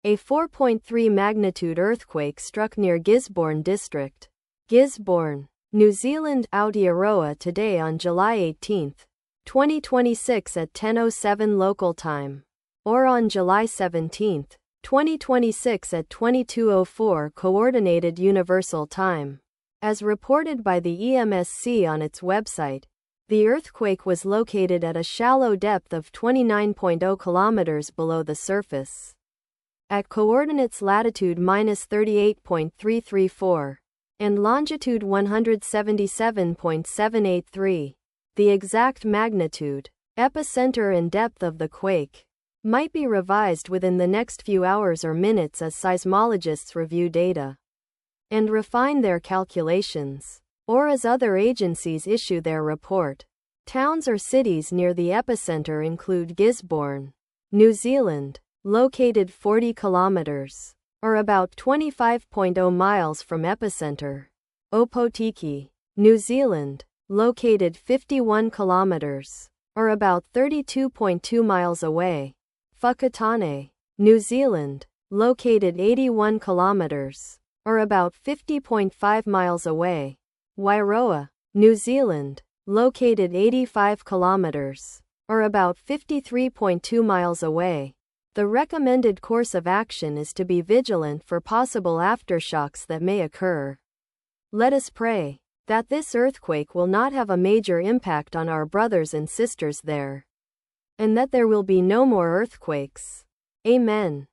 A 4.3 magnitude earthquake struck near Gisborne District, Gisborne, New Zealand, Aotearoa today on July 18, 2026 at 10:07 local time, or on July 17, 2026 at 22:04 Coordinated Universal Time. As reported by the EMSC on its website, the earthquake was located at a shallow depth of 29.0 kilometers below the surface, at coordinates latitude -38.334 and longitude 177.783. The exact magnitude, epicenter and depth of the quake might be revised within the next few hours or minutes as seismologists review data and refine their calculations, or as other agencies issue their report. Towns or cities near the epicenter include Gisborne, New Zealand, located 40 kilometers, or about 25.0 miles from epicenter; Opotiki, New Zealand, located 51 kilometers, or about 32.2 miles away; Whakatane, New Zealand, located 81 kilometers, or about 50.5 miles away; Wairoa, New Zealand, located 85 kilometers, or about 53.2 miles away. The recommended course of action is to be vigilant for possible aftershocks that may occur. Let us pray that this earthquake will not have a major impact on our brothers and sisters there, and that there will be no more earthquakes. Amen.